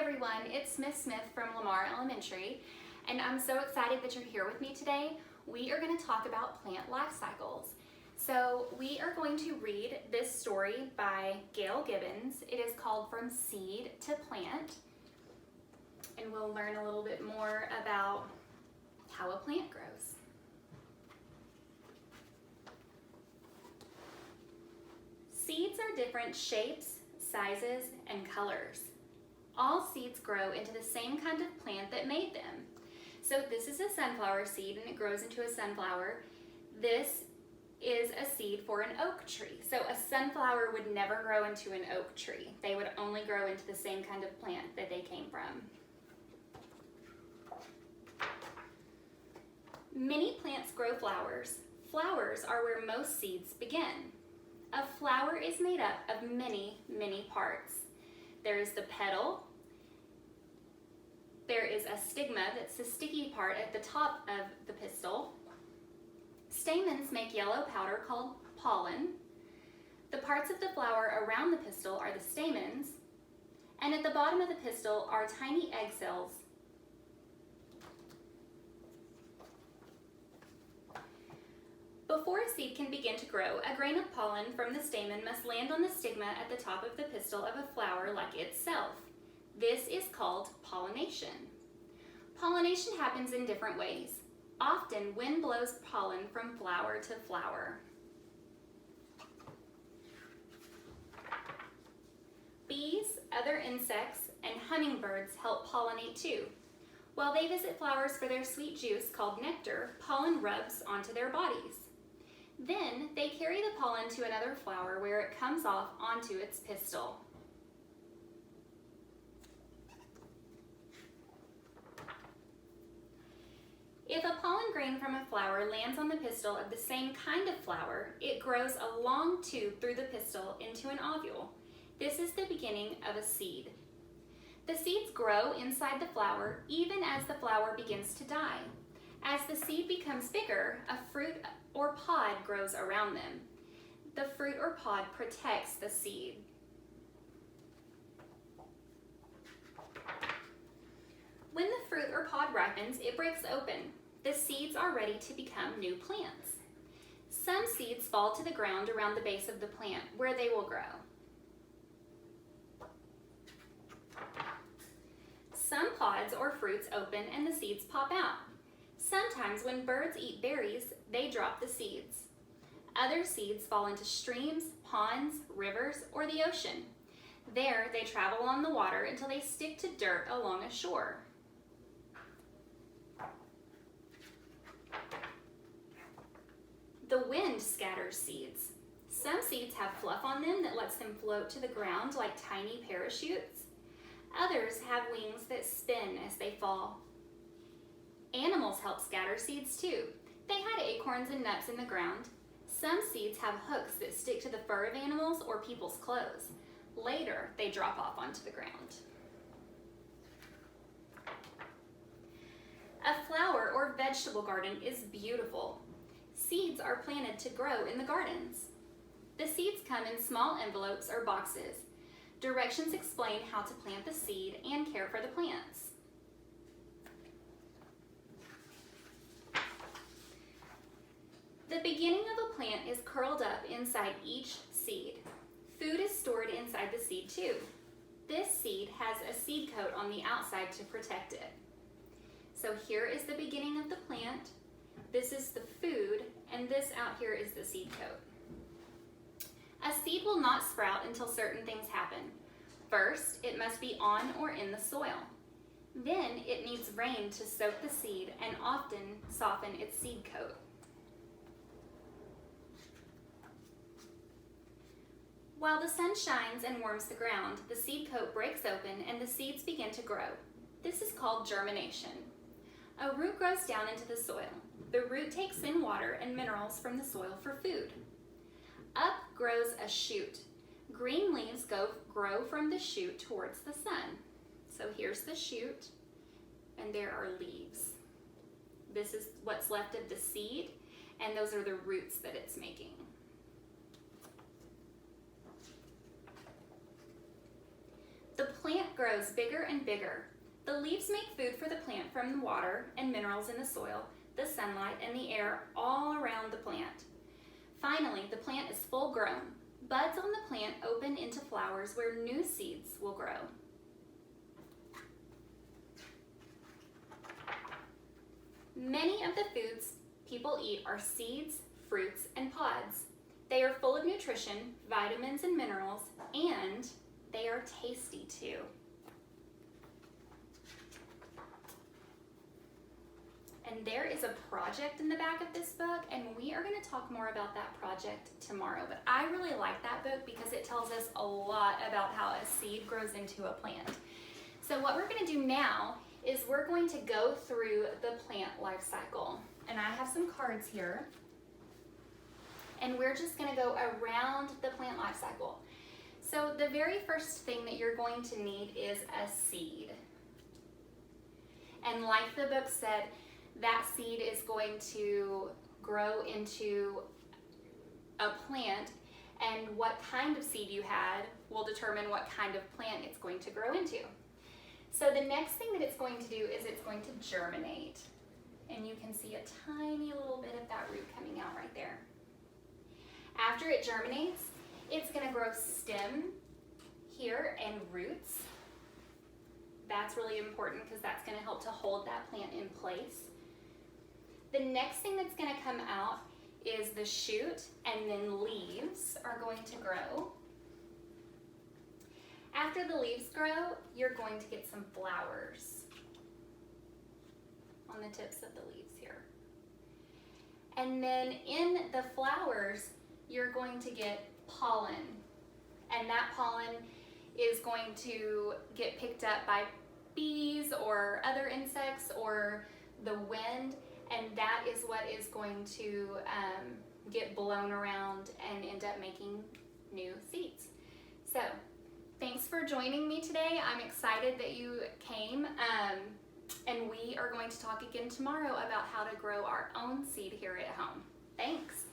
everyone, it's Miss Smith from Lamar Elementary, and I'm so excited that you're here with me today. We are going to talk about plant life cycles. So we are going to read this story by Gail Gibbons. It is called From Seed to Plant, and we'll learn a little bit more about how a plant grows. Seeds are different shapes, sizes, and colors. All seeds grow into the same kind of plant that made them. So this is a sunflower seed and it grows into a sunflower. This is a seed for an oak tree. So a sunflower would never grow into an oak tree. They would only grow into the same kind of plant that they came from. Many plants grow flowers. Flowers are where most seeds begin. A flower is made up of many, many parts. There is the petal, there is a stigma, that's the sticky part at the top of the pistil. Stamens make yellow powder called pollen. The parts of the flower around the pistil are the stamens, and at the bottom of the pistil are tiny egg cells. Before a seed can begin to grow, a grain of pollen from the stamen must land on the stigma at the top of the pistil of a flower like itself. This is called pollination. Pollination happens in different ways. Often, wind blows pollen from flower to flower. Bees, other insects, and hummingbirds help pollinate too. While they visit flowers for their sweet juice called nectar, pollen rubs onto their bodies. Then they carry the pollen to another flower where it comes off onto its pistil. If a pollen grain from a flower lands on the pistil of the same kind of flower, it grows a long tube through the pistil into an ovule. This is the beginning of a seed. The seeds grow inside the flower even as the flower begins to die. As the seed becomes bigger, a fruit or pod grows around them. The fruit or pod protects the seed. When the fruit or pod ripens, it breaks open. The seeds are ready to become new plants. Some seeds fall to the ground around the base of the plant where they will grow. Some pods or fruits open and the seeds pop out. Sometimes when birds eat berries, they drop the seeds. Other seeds fall into streams, ponds, rivers, or the ocean. There, they travel on the water until they stick to dirt along a shore. The wind scatters seeds. Some seeds have fluff on them that lets them float to the ground like tiny parachutes. Others have wings that spin as they fall. Animals help scatter seeds too. They hide acorns and nuts in the ground. Some seeds have hooks that stick to the fur of animals or people's clothes. Later, they drop off onto the ground. A flower or vegetable garden is beautiful. Seeds are planted to grow in the gardens. The seeds come in small envelopes or boxes. Directions explain how to plant the seed and care for the plants. The beginning of a plant is curled up inside each seed. Food is stored inside the seed too. This seed has a seed coat on the outside to protect it. So here is the beginning of the plant. This is the food, and this out here is the seed coat. A seed will not sprout until certain things happen. First, it must be on or in the soil. Then it needs rain to soak the seed and often soften its seed coat. While the sun shines and warms the ground, the seed coat breaks open and the seeds begin to grow. This is called germination. A root grows down into the soil. The root takes in water and minerals from the soil for food. Up grows a shoot. Green leaves grow from the shoot towards the sun. So here's the shoot, and there are leaves. This is what's left of the seed, and those are the roots that it's making. the plant grows bigger and bigger. The leaves make food for the plant from the water and minerals in the soil, the sunlight, and the air all around the plant. Finally, the plant is full grown. Buds on the plant open into flowers where new seeds will grow. Many of the foods people eat are seeds, fruits, and pods. They are full of nutrition, vitamins, and minerals, and they are tasty too. And there is a project in the back of this book, and we are going to talk more about that project tomorrow. But I really like that book because it tells us a lot about how a seed grows into a plant. So what we're going to do now is we're going to go through the plant life cycle. And I have some cards here. And we're just going to go around the plant life cycle. So the very first thing that you're going to need is a seed. And like the book said, that seed is going to grow into a plant, and what kind of seed you had will determine what kind of plant it's going to grow into. So the next thing that it's going to do is it's going to germinate. And you can see a tiny little bit of that root coming out right there. After it germinates, it's going to grow stem here and roots. That's really important because that's going to help to hold that plant in place. The next thing that's going to come out is the shoot, and then leaves are going to grow. After the leaves grow, you're going to get some flowers on the tips of the leaves here. And then in the flowers, you're going to get pollen. And that pollen is going to get picked up by bees or other insects or the wind, and that is what is going to get blown around and end up making new seeds. So thanks for joining me today. I'm excited that you came, and we are going to talk again tomorrow about how to grow our own seed here at home. Thanks.